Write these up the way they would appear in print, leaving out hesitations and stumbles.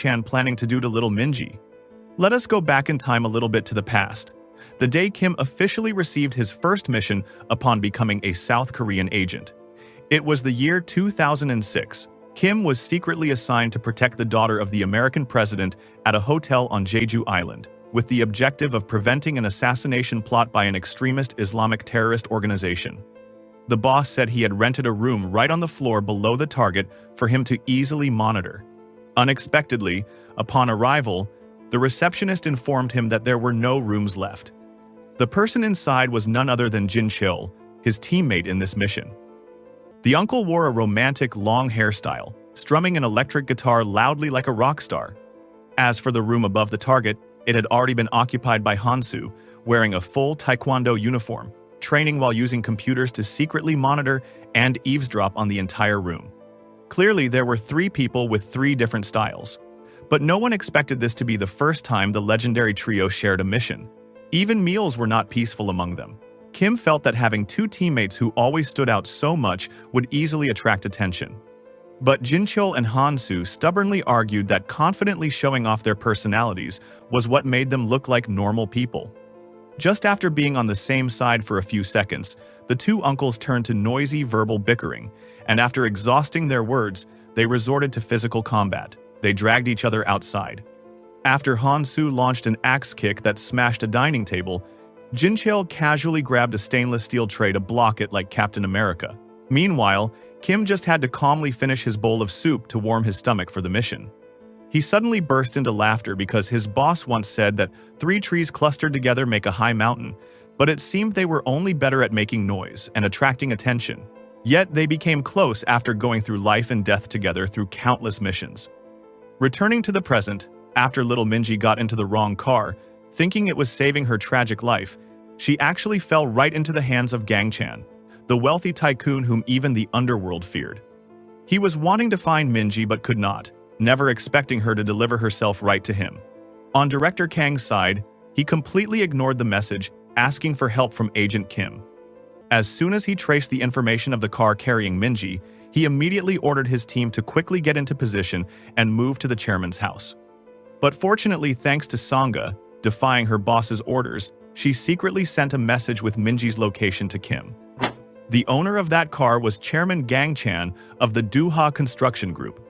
Chan planning to do to little Minji? Let us go back in time a little bit to the past. The day Kim officially received his first mission upon becoming a South Korean agent. It was the year 2006. Kim was secretly assigned to protect the daughter of the American president at a hotel on Jeju Island, with the objective of preventing an assassination plot by an extremist Islamic terrorist organization. The boss said he had rented a room right on the floor below the target for him to easily monitor. Unexpectedly, upon arrival, the receptionist informed him that there were no rooms left. The person inside was none other than Jin Chil, his teammate in this mission. The uncle wore a romantic long hairstyle, strumming an electric guitar loudly like a rock star. As for the room above the target, it had already been occupied by Hansu, wearing a full taekwondo uniform, training while using computers to secretly monitor and eavesdrop on the entire room. Clearly, there were 3 people with 3 different styles. But no one expected this to be the first time the legendary trio shared a mission. Even meals were not peaceful among them. Kim felt that having 2 teammates who always stood out so much would easily attract attention. But Jinchul and Hansu stubbornly argued that confidently showing off their personalities was what made them look like normal people. Just after being on the same side for a few seconds, the 2 uncles turned to noisy verbal bickering, and after exhausting their words, they resorted to physical combat. They dragged each other outside. After Hansu launched an axe kick that smashed a dining table, Jinchul casually grabbed a stainless steel tray to block it like Captain America. Meanwhile, Kim just had to calmly finish his bowl of soup to warm his stomach for the mission. He suddenly burst into laughter because his boss once said that 3 trees clustered together make a high mountain, but it seemed they were only better at making noise and attracting attention. Yet they became close after going through life and death together through countless missions. Returning to the present, after little Minji got into the wrong car, thinking it was saving her tragic life, she actually fell right into the hands of Gang Chan, the wealthy tycoon whom even the underworld feared. He was wanting to find Minji but could not, never expecting her to deliver herself right to him. On Director Kang's side, he completely ignored the message, asking for help from Agent Kim. As soon as he traced the information of the car carrying Minji, he immediately ordered his team to quickly get into position and move to the chairman's house. But fortunately, thanks to Sangha, defying her boss's orders, she secretly sent a message with Minji's location to Kim. The owner of that car was Chairman Gang Chan of the Duha Construction Group.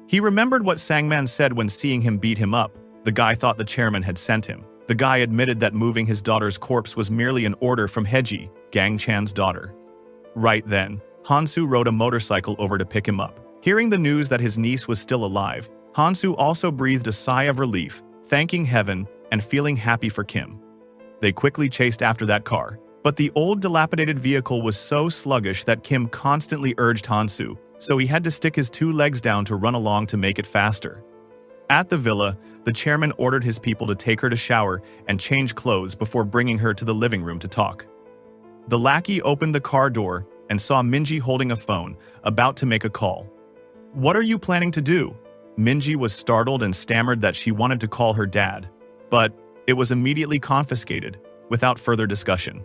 He remembered what Sangman said when seeing him beat him up. The guy thought the chairman had sent him. The guy admitted that moving his daughter's corpse was merely an order from Heji, Gang Chan's daughter. Right then, Hansu rode a motorcycle over to pick him up. Hearing the news that his niece was still alive, Hansu also breathed a sigh of relief, thanking heaven and feeling happy for Kim. They quickly chased after that car, but the old dilapidated vehicle was so sluggish that Kim constantly urged Hansu, so he had to stick his 2 legs down to run along to make it faster. At the villa, the chairman ordered his people to take her to shower and change clothes before bringing her to the living room to talk. The lackey opened the car door and saw Minji holding a phone, about to make a call. "What are you planning to do?" Minji was startled and stammered that she wanted to call her dad, but it was immediately confiscated, without further discussion.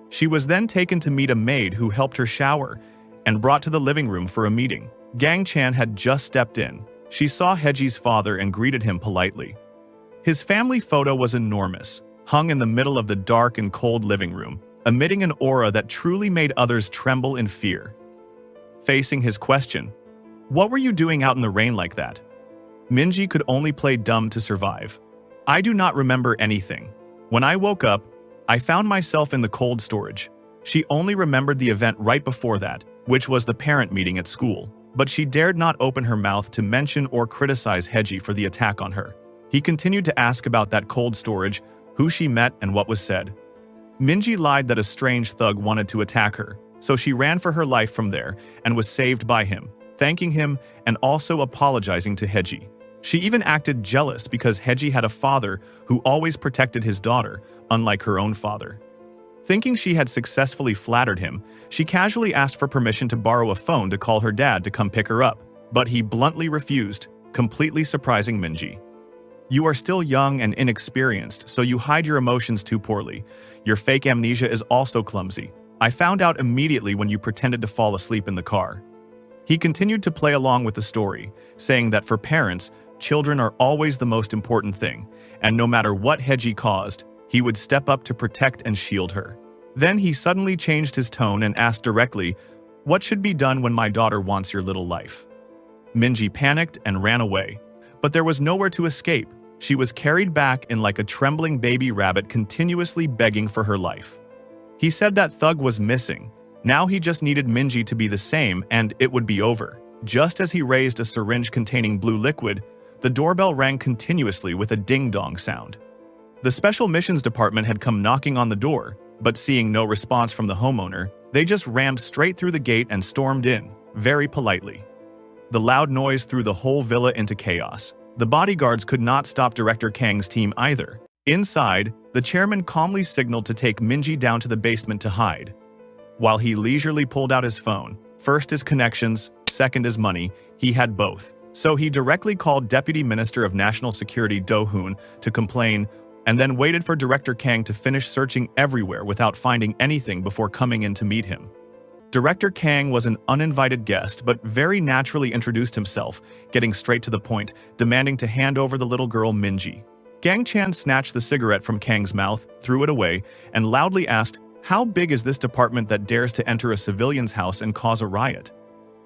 She was then taken to meet a maid who helped her shower and brought to the living room for a meeting. Gang Chan had just stepped in. She saw Heji's father and greeted him politely. His family photo was enormous, hung in the middle of the dark and cold living room, emitting an aura that truly made others tremble in fear. Facing his question, "What were you doing out in the rain like that?" Minji could only play dumb to survive. "I do not remember anything. When I woke up, I found myself in the cold storage." She only remembered the event right before that, which was the parent meeting at school, but she dared not open her mouth to mention or criticize Heji for the attack on her. He continued to ask about that cold storage, who she met, and what was said. Minji lied that a strange thug wanted to attack her, so she ran for her life from there and was saved by him, thanking him and also apologizing to Heji. She even acted jealous because Heji had a father who always protected his daughter, unlike her own father. Thinking she had successfully flattered him, she casually asked for permission to borrow a phone to call her dad to come pick her up, but he bluntly refused, completely surprising Minji. "You are still young and inexperienced, so you hide your emotions too poorly. Your fake amnesia is also clumsy. I found out immediately when you pretended to fall asleep in the car." He continued to play along with the story, saying that for parents, children are always the most important thing, and no matter what Heji caused, he would step up to protect and shield her. Then he suddenly changed his tone and asked directly, "What should be done when my daughter wants your little life?" Minji panicked and ran away, but there was nowhere to escape. She was carried back in like a trembling baby rabbit, continuously begging for her life. He said that Thug was missing. Now he just needed Minji to be the same and it would be over. Just as he raised a syringe containing blue liquid, the doorbell rang continuously with a ding-dong sound. The Special Missions Department had come knocking on the door, but seeing no response from the homeowner, they just rammed straight through the gate and stormed in, very politely. The loud noise threw the whole villa into chaos. The bodyguards could not stop Director Kang's team either. Inside, the chairman calmly signaled to take Minji down to the basement to hide. While he leisurely pulled out his phone, first his connections, second his money, he had both. So he directly called Deputy Minister of National Security Do Hoon to complain, and then waited for Director Kang to finish searching everywhere without finding anything before coming in to meet him. Director Kang was an uninvited guest, but very naturally introduced himself, getting straight to the point, demanding to hand over the little girl Minji. Gang Chan snatched the cigarette from Kang's mouth, threw it away, and loudly asked, "How big is this department that dares to enter a civilian's house and cause a riot?"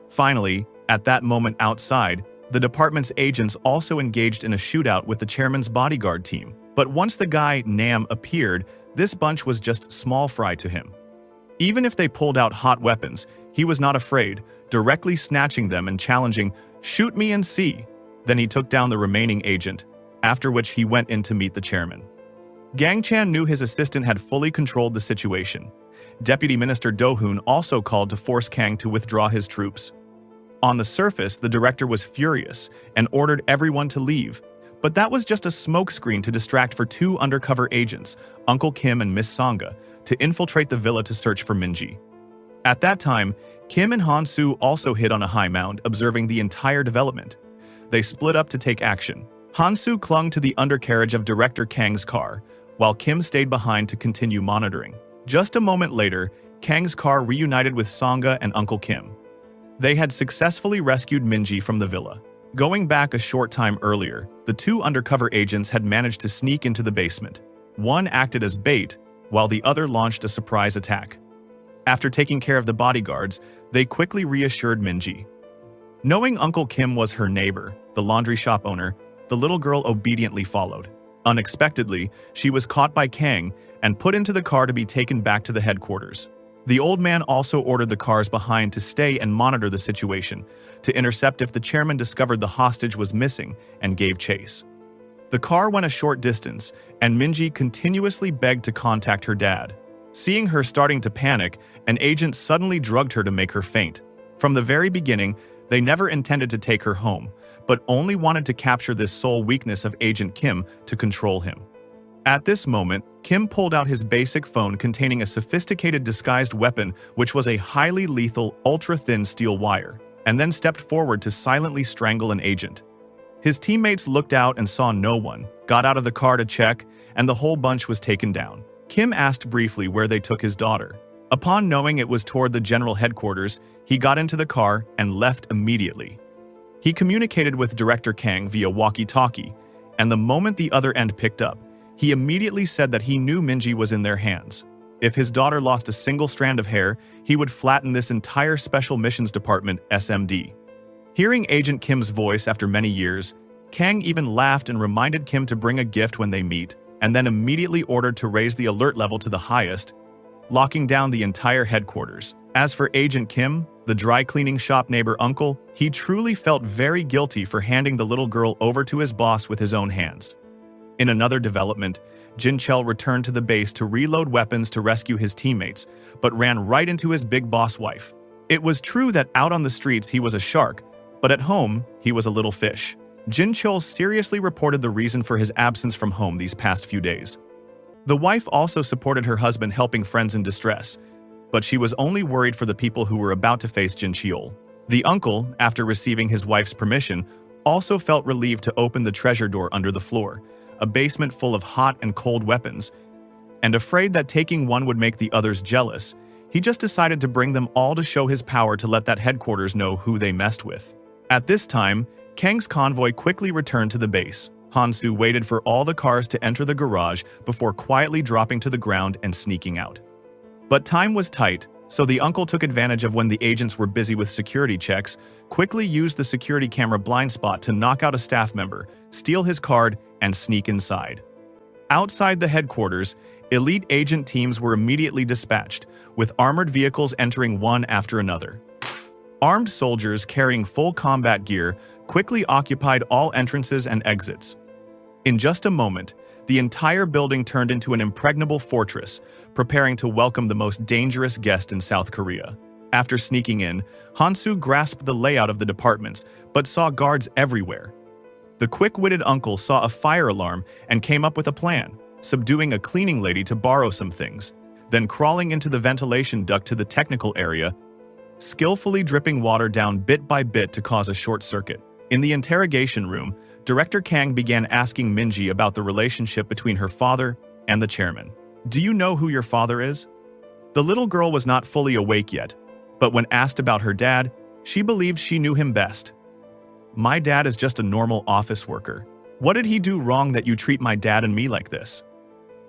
Finally, at that moment outside, the department's agents also engaged in a shootout with the chairman's bodyguard team. But once the guy, Nam, appeared, this bunch was just small fry to him. Even if they pulled out hot weapons, he was not afraid, directly snatching them and challenging, "Shoot me and see." Then he took down the remaining agent, after which he went in to meet the chairman. Gang Chan knew his assistant had fully controlled the situation. Deputy Minister Do Hoon also called to force Kang to withdraw his troops. On the surface, the director was furious and ordered everyone to leave. But that was just a smokescreen to distract for two undercover agents, Uncle Kim and Miss Sangha, to infiltrate the villa to search for Minji. At that time, Kim and Han-soo also hid on a high mound, observing the entire development. They split up to take action. Han-soo clung to the undercarriage of Director Kang's car, while Kim stayed behind to continue monitoring. Just a moment later, Kang's car reunited with Sangha and Uncle Kim. They had successfully rescued Minji from the villa. Going back a short time earlier, the two undercover agents had managed to sneak into the basement. One acted as bait, while the other launched a surprise attack. After taking care of the bodyguards, they quickly reassured Minji. Knowing Uncle Kim was her neighbor, the laundry shop owner, the little girl obediently followed. Unexpectedly, she was caught by Kang and put into the car to be taken back to the headquarters. The old man also ordered the cars behind to stay and monitor the situation, to intercept if the chairman discovered the hostage was missing and gave chase. The car went a short distance, and Minji continuously begged to contact her dad. Seeing her starting to panic, an agent suddenly drugged her to make her faint. From the very beginning, they never intended to take her home, but only wanted to capture this sole weakness of Agent Kim to control him. At this moment, Kim pulled out his basic phone containing a sophisticated disguised weapon, which was a highly lethal, ultra-thin steel wire, and then stepped forward to silently strangle an agent. His teammates looked out and saw no one, got out of the car to check, and the whole bunch was taken down. Kim asked briefly where they took his daughter. Upon knowing it was toward the general headquarters, he got into the car and left immediately. He communicated with Director Kang via walkie-talkie, and the moment the other end picked up, he immediately said that he knew Minji was in their hands. If his daughter lost a single strand of hair, he would flatten this entire Special Missions Department SMD. Hearing Agent Kim's voice after many years, Kang even laughed and reminded Kim to bring a gift when they meet, and then immediately ordered to raise the alert level to the highest, locking down the entire headquarters. As for Agent Kim, the dry cleaning shop neighbor uncle, he truly felt very guilty for handing the little girl over to his boss with his own hands. In another development, Jin Chel returned to the base to reload weapons to rescue his teammates, but ran right into his big boss wife. It was true that out on the streets he was a shark, but at home he was a little fish. Jin Chel seriously reported the reason for his absence from home these past few days. The wife also supported her husband helping friends in distress, but she was only worried for the people who were about to face Jin Cheol. The uncle, after receiving his wife's permission, also felt relieved to open the treasure door under the floor, a basement full of hot and cold weapons, and afraid that taking one would make the others jealous, he just decided to bring them all to show his power to let that headquarters know who they messed with. At this time, Kang's convoy quickly returned to the base. Hansu waited for all the cars to enter the garage before quietly dropping to the ground and sneaking out. But time was tight, so the uncle took advantage of when the agents were busy with security checks, quickly used the security camera blind spot to knock out a staff member, steal his card, and sneak inside. Outside the headquarters, elite agent teams were immediately dispatched, with armored vehicles entering one after another. Armed soldiers carrying full combat gear quickly occupied all entrances and exits. In just a moment, the entire building turned into an impregnable fortress, preparing to welcome the most dangerous guest in South Korea. After sneaking in, Hansu grasped the layout of the departments, but saw guards everywhere. The quick-witted uncle saw a fire alarm and came up with a plan, subduing a cleaning lady to borrow some things, then crawling into the ventilation duct to the technical area, skillfully dripping water down bit by bit to cause a short circuit. In the interrogation room, Director Kang began asking Minji about the relationship between her father and the chairman. "Do you know who your father is?" The little girl was not fully awake yet, but when asked about her dad, she believed she knew him best. "My dad is just a normal office worker. What did he do wrong that you treat my dad and me like this?"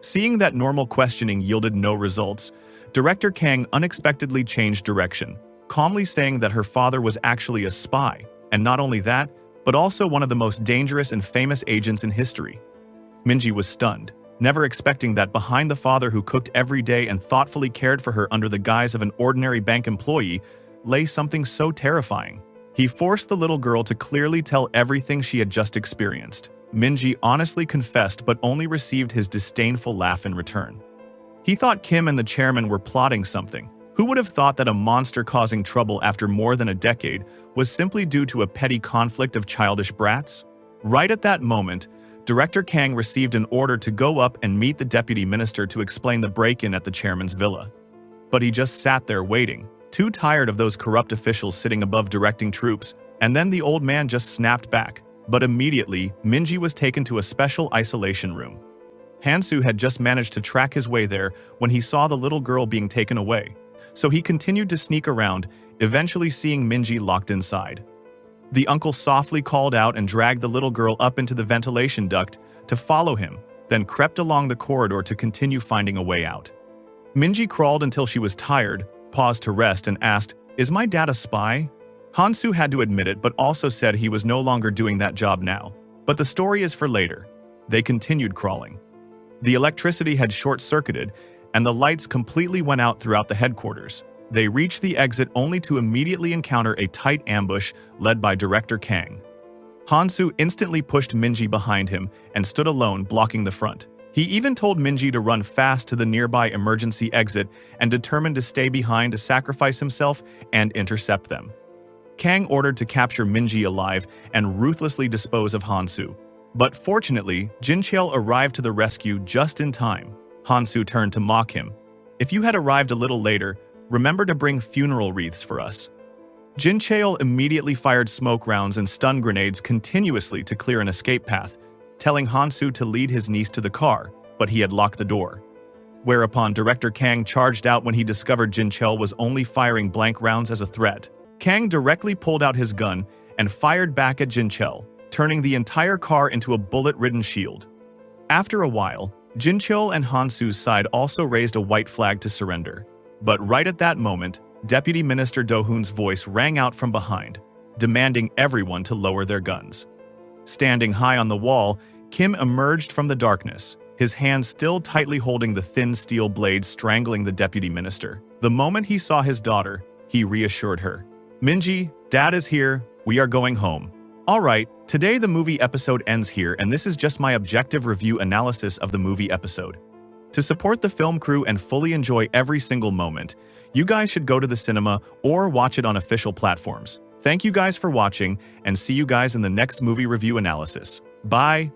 Seeing that normal questioning yielded no results, Director Kang unexpectedly changed direction, calmly saying that her father was actually a spy, and not only that, but also one of the most dangerous and famous agents in history. Minji was stunned, never expecting that behind the father who cooked every day and thoughtfully cared for her under the guise of an ordinary bank employee lay something so terrifying. He forced the little girl to clearly tell everything she had just experienced. Minji honestly confessed but only received his disdainful laugh in return. He thought Kim and the chairman were plotting something. Who would have thought that a monster causing trouble after more than a decade was simply due to a petty conflict of childish brats? Right at that moment, Director Kang received an order to go up and meet the deputy minister to explain the break-in at the chairman's villa. But he just sat there waiting, too tired of those corrupt officials sitting above directing troops, and then the old man just snapped back. But immediately, Minji was taken to a special isolation room. Hansu had just managed to track his way there when he saw the little girl being taken away, so he continued to sneak around, eventually seeing Minji locked inside. The uncle softly called out and dragged the little girl up into the ventilation duct to follow him, then crept along the corridor to continue finding a way out. Minji crawled until she was tired, paused to rest, and asked, "Is my dad a spy?" Hansu had to admit it, but also said he was no longer doing that job now. But the story is for later. They continued crawling. The electricity had short-circuited, and the lights completely went out throughout the headquarters. They reached the exit only to immediately encounter a tight ambush led by Director Kang. Hansu instantly pushed Minji behind him and stood alone, blocking the front. He even told Minji to run fast to the nearby emergency exit and determined to stay behind to sacrifice himself and intercept them. Kang ordered to capture Minji alive and ruthlessly dispose of Hansu. But fortunately, Jin Cheol arrived to the rescue just in time. Hansu turned to mock him. "If you had arrived a little later, remember to bring funeral wreaths for us." Jin Cheol immediately fired smoke rounds and stun grenades continuously to clear an escape path, telling Hansu to lead his niece to the car, but he had locked the door. Whereupon Director Kang charged out when he discovered Jin Cheol was only firing blank rounds as a threat. Kang directly pulled out his gun and fired back at Jin Cheol, turning the entire car into a bullet-ridden shield. After a while, Jin Cheol and Hansu's side also raised a white flag to surrender. But right at that moment, Deputy Minister Do-hoon's voice rang out from behind, demanding everyone to lower their guns. Standing high on the wall, Kim emerged from the darkness, his hands still tightly holding the thin steel blade strangling the deputy minister. The moment he saw his daughter, he reassured her. "Minji, Dad is here. We are going home." Alright, today the movie episode ends here, and this is just my objective review analysis of the movie episode. To support the film crew and fully enjoy every single moment, you guys should go to the cinema or watch it on official platforms. Thank you guys for watching, and see you guys in the next movie review analysis. Bye.